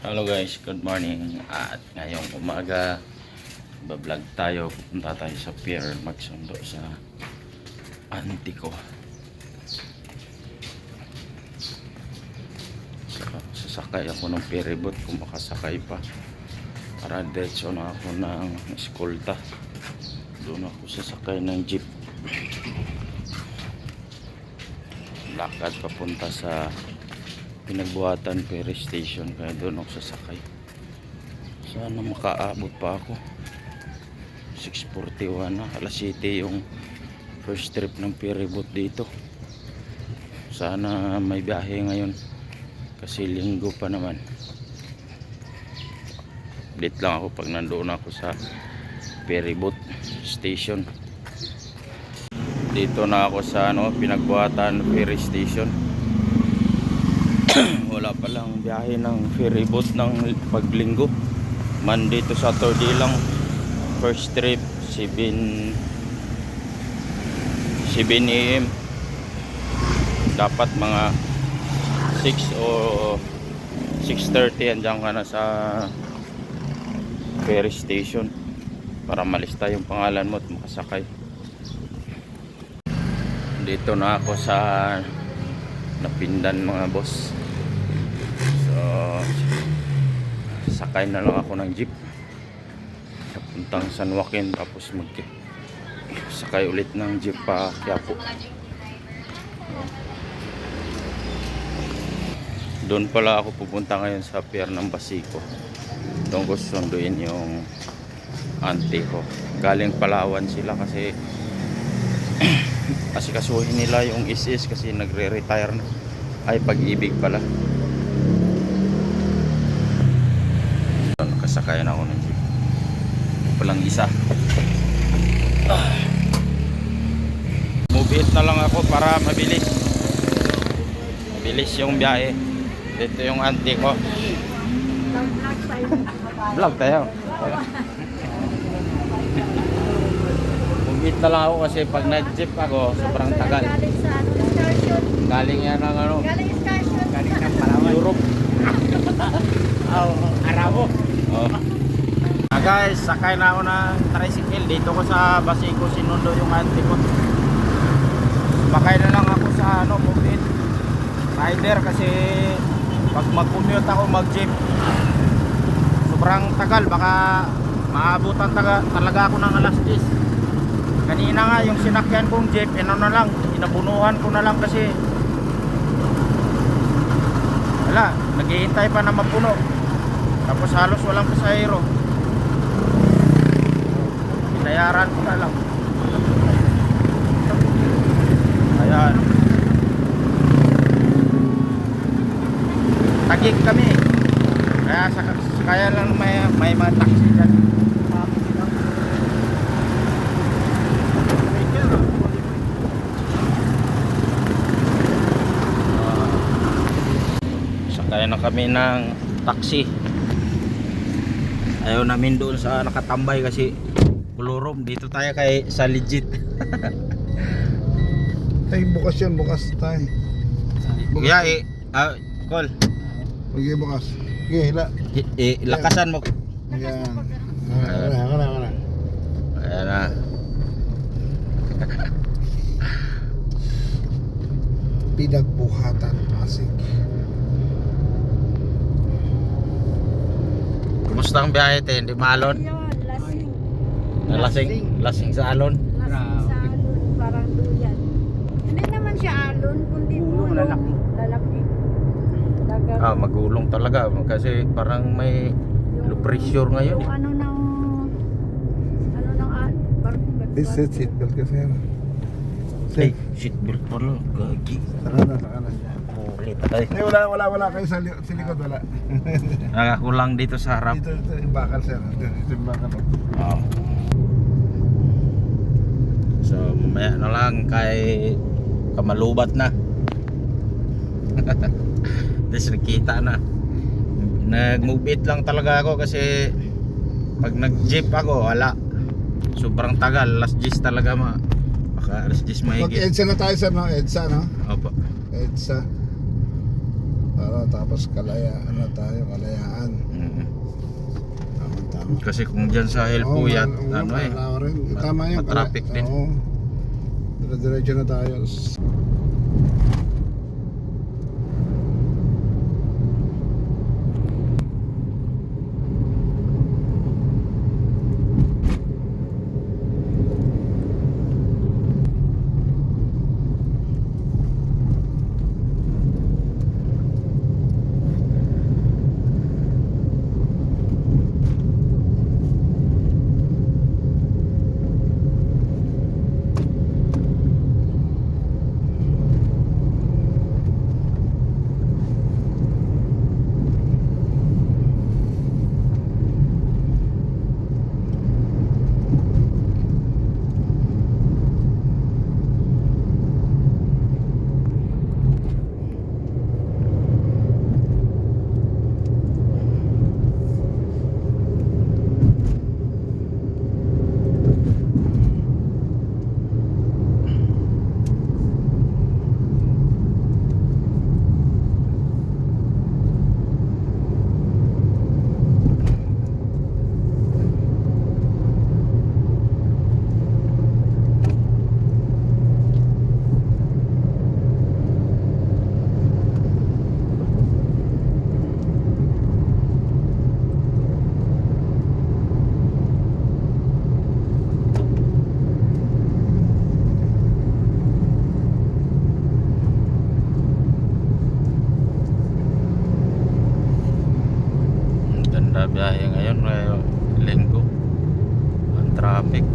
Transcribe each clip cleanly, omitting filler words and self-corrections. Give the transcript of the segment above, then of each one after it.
Hello guys, good morning. At ngayong umaga bablog tayo, pupunta tayo sa pier magsundo sa auntie ko. So, sasakay ako ng ferryboat kung makasakay pa para diretso na ako ng eskolta. Doon ako sasakay ng jeep, lakad papunta sa Pinagbuhatan ferry station, kaya doon ako sasakay. Sana makaabot pa ako. 6:41 na, alas 7 yung first trip ng ferryboat dito. Sana may biyahe ngayon kasi linggo pa naman. Late lang ako pag nandoon ako sa ferryboat station. Dito na ako sa Pinagbuhatan ferry station. Wala pa lang biyahe ng ferryboat ng paglinggo. Monday to Saturday lang. First trip 7 AM. Dapat mga 6 o 6:30 andyan ka na sa ferry station para malista yung pangalan mo at makasakay. Dito na ako sa Napindan mga boss. So sakay na lang ako ng jeep papuntang San Joaquin, tapos sakay ulit ng jeep pa Quiapo. Doon pala ako pupunta ngayon sa pier ng Basico. Doon ko sunduin yung auntie ko. Galing Palawan sila kasi kasuhin nila yung SS kasi nagre-retire na. Ay, Pag-ibig pala. Nakasakay na ako ng jeep. Palang isa. Move it na lang ako para mabilis. Mabilis yung biyahe. Dito yung auntie ko. Vlog tayo. Move it na lang ako kasi pag nag-jeep ako sobrang tagal. Galing yan ng galing ng Palawan, Europe. Arabo. Guys, sakay na ako ng tricycle. Dito ko sa Basico, sinundo yung auntie ko. Makay na lang ako sa Move It rider kasi pag mag-commute ako mag-jeep sobrang tagal, baka maabutan talaga ako ng alas 10. Kanina nga yung sinakyan kong jeep, inabunuhan ko na lang kasi wala, naghihintay pa na mapuno. Tapos halos walang pasahero. Binayaran ko na lang. Ayan. Tagig kami. Kaya lang may mga taxi dyan. Kaya na kami ng taxi. Ayaw namin doon sa nakatambay kasi kulurom. Dito tayo sa legit. Ay, bukas yan, bukas tayo. Kaya call. Okay, bukas. Okay, hila. Lakasan mo. Yan. Wala. Ayan na. Pinagbuhatan, Pasig. Kumusta ang biyahe te? Hindi maalon? Lasing sa alon? Lasing sa alon, parang duyan. Hindi naman siya alon, kundi lalaki. Magulong talaga kasi parang may low pressure ngayon. Yung ano ng barko. This is seatbelt kasi yan. Hey, seatbelt pala. Gagi. Saka na. Ulit tayo. Eh, wala kayo sa likod, wala. Nakakulang dito sa harap. Dito yung bakal, sir. Dito yung bakal. Oo. So mamaya na lang kay kamalubat na. Tapos nakita na. Nag-move it lang talaga ako kasi pag nag-jeep ako, wala. Sobrang tagal. Last 10 talaga baka last 10 mahigit. Mag-EDSA na tayo, sir, no? EDSA, no? Opo. EDSA. Tapos kalayaan. Kasi kung dyan sa Helpuyat, ano eh, Malawa rin. Tama yun. matraffic din. Oo. Diretso na tayo. Ganda biyahe ngayon, linggo. Ang traffic.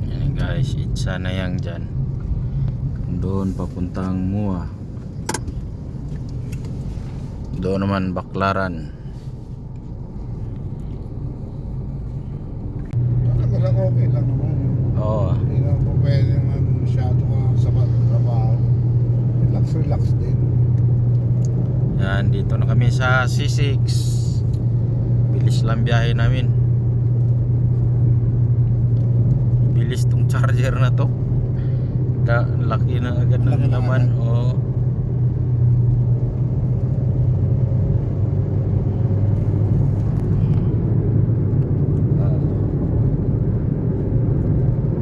Yan guys, itsa na yan dyan. Doon papuntang Mua. Doon naman Baklaran. Ano lang, okay lang naman. Oo. Hindi naman po pwede naman masyado ka sa trabaho. Relax din. Yan, dito na kami sa C6. Bilis lang biyahe namin. Bilis tong charger na to. Laki na agad Laki ng na laman. agad. Oo.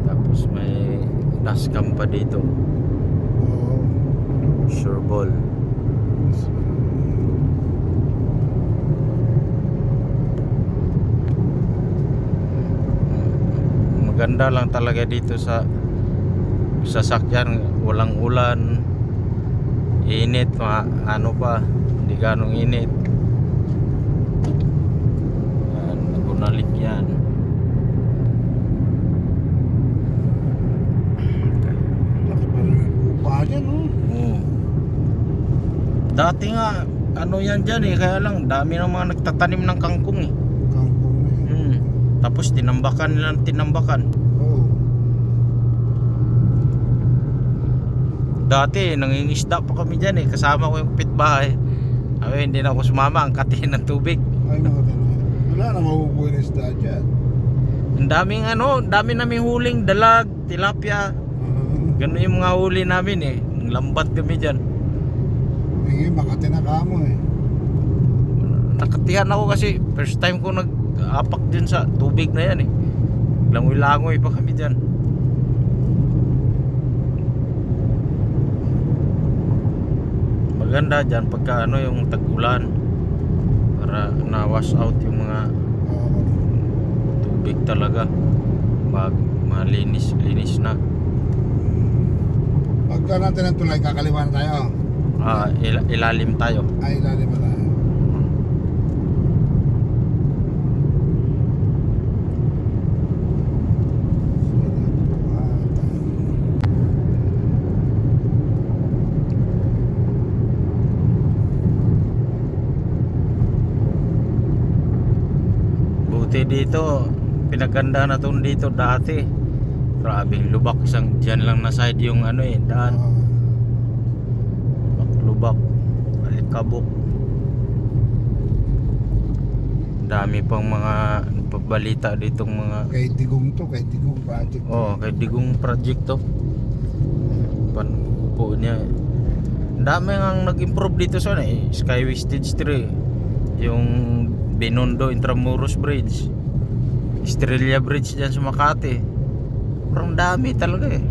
Tapos may dashcam pa dito. Oo. Sure ball. Maganda lang talaga dito sa sasakyan, walang ulan, init, ano pa, hindi ganong init. Yan, nagunalik yan. Laki pa rin ang lupa dyan, no? Dati nga, ano yan dyan eh, kaya lang dami ng mga nagtatanim ng kangkong eh. Kampong na yun. Tapos tinambakan nilang tinambakan. Oo. Dati nangingisda pa kami dyan eh, kasama ko yung kapitbahay. Ay, hindi na ako sumama, ang katiin ng tubig. Ay, naku talaga. Wala na mabubuhay na isda dyan. Ang daming dami naming huling dalag, tilapia. Ganun yung mga huli namin eh. Lambat kami dyan. Ngayon, Makati na kamo eh. Nakatihan ako kasi first time ko nag-apak din sa tubig na yan eh. Langoy-langoy pa kami dyan. Maganda dyan pagka yung tag-ulan. Para na-wash out yung mga Oo. tubig talaga. Malinis na. Pagka natin ang tulay, kakaliwa na tayo. Ilalim tayo. Ay, ilalim mo na. Buti dito, pinaganda na to dito dati. Grabing lubak, isang dyan lang na side yung ano eh, daan. Lubak, alikabok. Dami pang mga pabalita ditong mga Kay Digong to, kay Digong project. kay Digong project to. Panpo niya. Dami ngang nag-improve dito sa Skyway Stage 3. Yung Binondo Intramuros Bridge. Estrella Bridge dyan sa Makati. Parang dami talaga eh.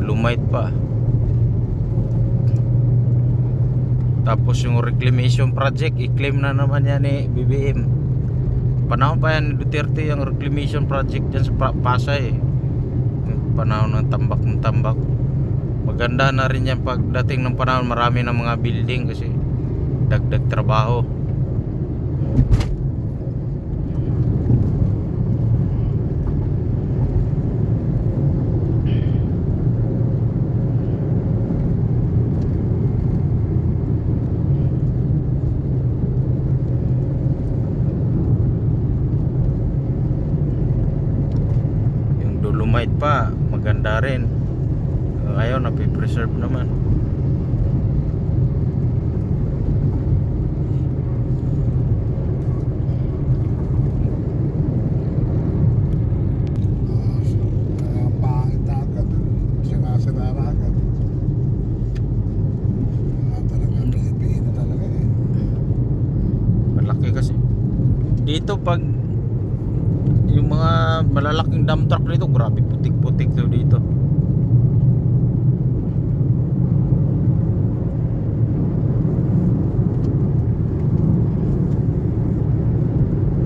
Lumait pa. Tapos yung reclamation project, i-claim na naman yan ni BBM. Panahon pa yan ni Duterte yung reclamation project dyan sa Pasay eh. Panahon ng tambak. Maganda na rin yan pagdating ng panahon, marami ng mga building kasi dagdag trabaho. Dolomite pa, maganda rin. Ngayon napipreserve naman. Pangit na agad. Sinasira na agad. Talaga Pilipino talaga eh. Malaki kasi. Dito pag yung mga malalaking dump truck dito, grabe putik-putik daw dito.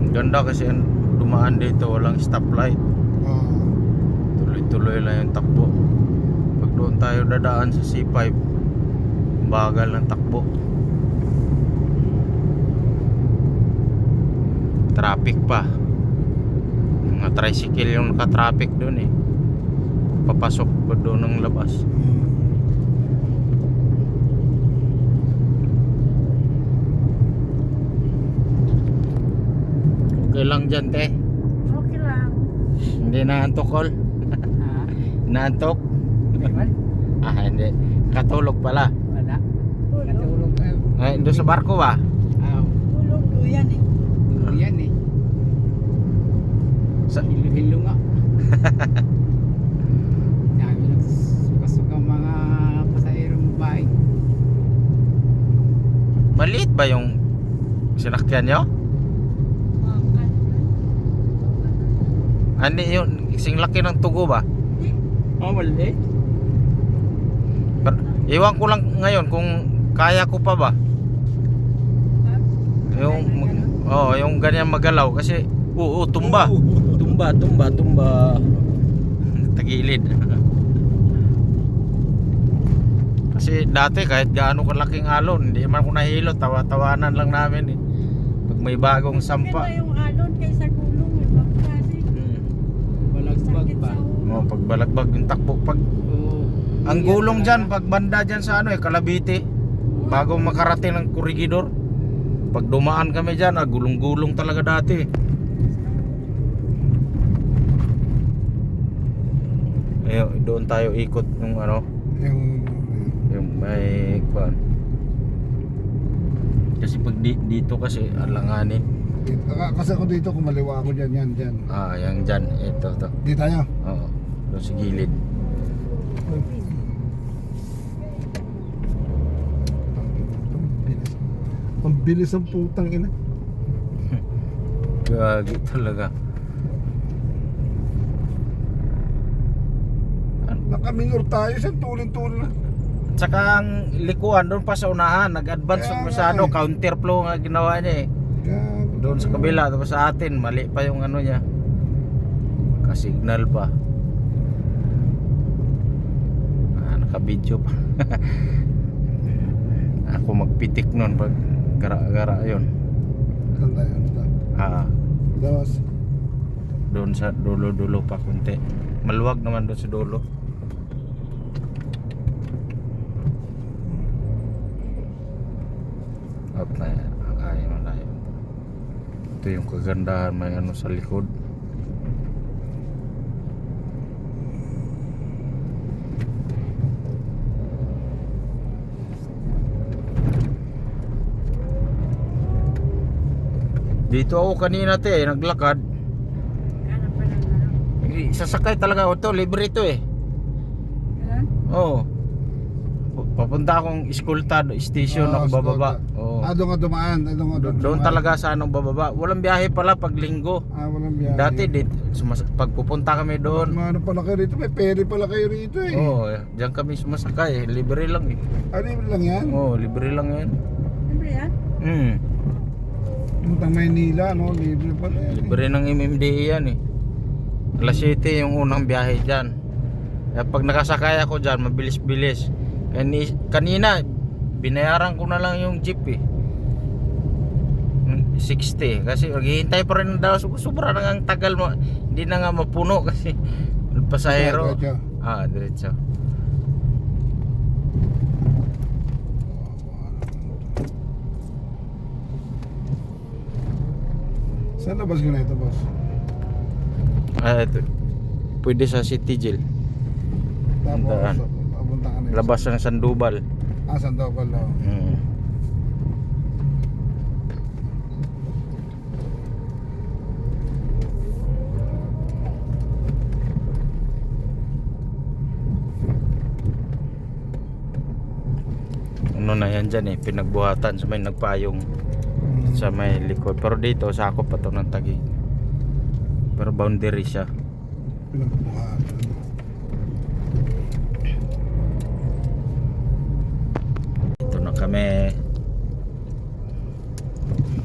Ang ganda kasi ang dumaan dito, walang stoplight. Tuloy-tuloy lang yung takbo. Pag doon tayo dadaan sa C5, bagal ng takbo. Traffic pa. Mga tricycle yung naka-traffic doon eh. Papasok pa doon ng labas. Okay lang dyan, te. Okay lang. Hindi naantok, Col. Naantok? Hindi. Katulog pala. Wala. Tulog. Katulog kayo. Ay, doon sa barko ba? Tulog. Duyan eh. Yan eh. Sa Hilo-hilo nga. Dami nagsuka-suka mga pasahirong bahay. maliit ba yung sinakyan nyo? Makan. Ano yun? Sing laki ng tugo ba? Oh, mali. Iwan ko lang ngayon kung kaya ko pa ba. Yung ganyan magalaw kasi tumba. Tumba. Tagilid. Kasi dati kahit gaano kalaking alon, hindi man ko nahilo, tawa-tawanan lang namin eh. Pag may bagong sampa. Maganda yung alon kaysa gulong. Ibang klase. Balagbag pa. Pag balagbag yung takbo. Ang gulong dyan, pag banda dyan sa Calabite, bago makarating ng Corregidor, pag dumaan kami dyan, gulong-gulong talaga dati. Ayun, doon tayo ikot ng yung may kwan. Kasi pag dito kasi alanganin. Kasi ako dito, kumaliwa ako dyan. Yung dyan, ito. Di tayo. Oo, doon sa gilid. Ang bilis ang putang ina. Gagi talaga. Nakaminor tayo sa tulin-tulin. Tsaka ang likuan doon pa sa unahan, nag-advance ng masyado, counterflow nga ginawa niya eh. Doon sa kabila, tapos sa atin, mali pa yung niya. Ka-signal pa. naka-video pa. Ako magpitik nun pag gara-gara yun. Saan tayo? Ah, Dawas. doon sa dulo-dulo pa kunti. Maluwag naman doon sa dulo. Up na yan. Ay, malayo. Ito yung kagandahan, may ano sa likod. Dito ako kanina naglakad. Hanap pa ng ano. Sasakay talaga ako to, libre ito eh. Ganun? Oo. Papunta akong Escoltado station ako bababa. Oo. Doon nga dumaan. Doon talaga sa anong bababa. Walang biyahe pala pag linggo. Walang biyahe. Dati dito pag pupunta kami doon. Ano pala kayo rito? May ferry pala kayo rito eh. Oo, diyan kami sumasakay, libre lang eh. Libre lang yan? Oo, libre lang 'yan. Libre yan? Puntang Maynila, no? Libre pala yan. Libre ng MMDA yan eh. Alas 7 yung unang biyahe diyan. Kaya pag nakasakay ako diyan, mabilis-bilis. Kanina binayaran ko na lang yung jeep eh. 60 kasi maghihintay pa rin daw, sobra na ang tagal mo. Hindi na nga mapuno kasi pasahero. Diretso. Diretso. Saan labas ko na ito, boss? Ito. Pwede sa City Jail. Daan. Tapos, papunta ka na. Labas ng Sandoval. Sandoval daw. Ano na yan dyan eh, pinagbuhatan sa may nagpayong sa may likod. Pero dito, sakop pa to ng Taguig. Pero boundary siya. Pinagbuhatan. Ito na kami.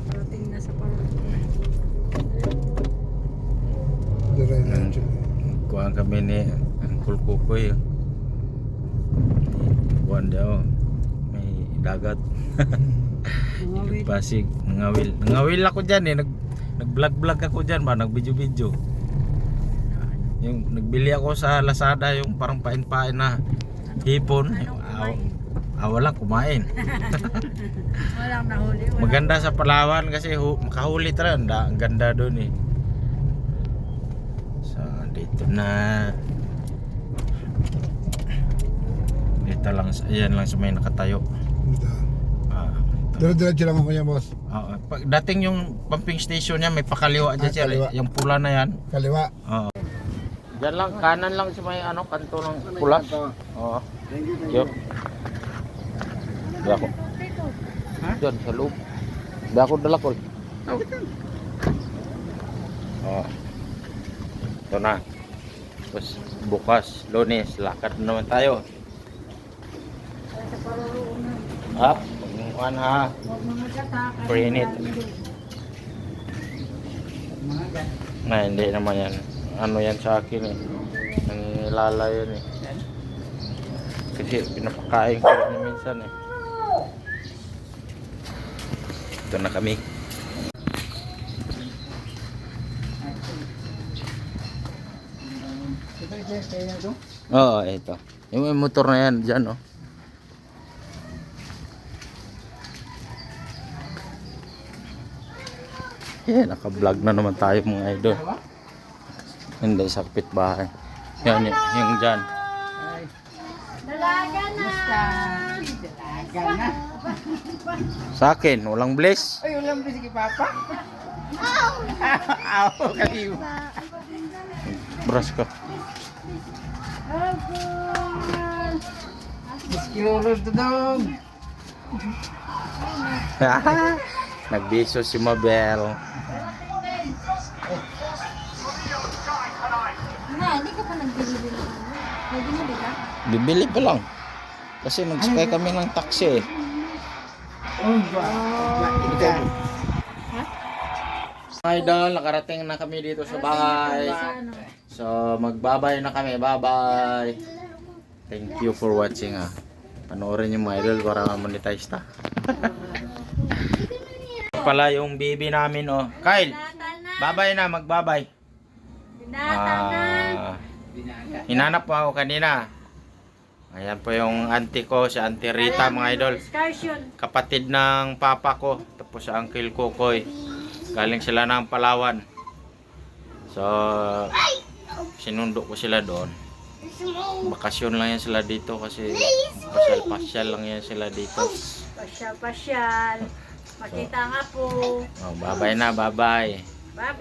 Parating na sa parating. Diretso. Kuha kami ni Uncle Kukoy. Kuhaan daw. May dagat. Mga Pasig, ngawil ako dyan eh. Nag-vlog ako dyan ba, nag-video-video. Yung nagbili ako sa Lazada yung parang pain-pain na hipon. Walang kumain. walang nahuli. Maganda sa Palawan kasi makahuli talaga. Ang ganda doon eh. So, dito na. Dito lang, ayan lang sa may nakatayo. Dito. Ito. Diretso lang ako niya, boss. Dating yung pumping station niya may pakaliwa dyan siya. Kaliwa. Yung pula na yan. Kaliwa. Oo. Diyan lang, kanan lang sa may kanto ng pula. Oo. Thank Yo. Dala ko. Diyan, sa loob. Dala ko. Oo. Ito na. Tapos bukas, Lunes, lakad na naman tayo. Up. Pagmukuhan ha. Pre-init. Na, hindi naman yan. Ano yan sa akin eh. Nangilala yun eh. Kasi pinapakain ko rin minsan eh. Ito na kami. Oo, ito. Yung may motor na yan dyan oh. Naka-vlog na naman tayo mga idol. Hindi sa kapitbahay. Yan, yung dyan. Dalaga na! Dalaga na. Sa akin, walang bliss. Ay, ulam din si Papa. Aw, kaliw. Brush ka. Miskilulod to dog. Nagbiso si Mabel. Hindi ka pa nagbibili ng ano? May binili ka? Bibili pa lang. Kasi nagsakay kami ng taxi eh. Oh, God. Idol, nakarating na kami dito sa bahay. So, magbabay na kami. Bye-bye. Thank you for watching Panoorin yung mga idol para monetize ta. Pala yung baby namin Kyle, babay na, magbabay. Binata na. Hinanap po ako kanina. Ayan po yung auntie ko, si Auntie Rita mga idol. Excursion. Kapatid ng papa ko, tapos sa Uncle Kokoy. Galing sila ng Palawan. So, sinundo ko sila doon. Bakasyon lang yan sila dito kasi pasyal-pasyal lang yan sila dito. Pasyal. Makita nga po. Bye-bye na, bye-bye. Bye.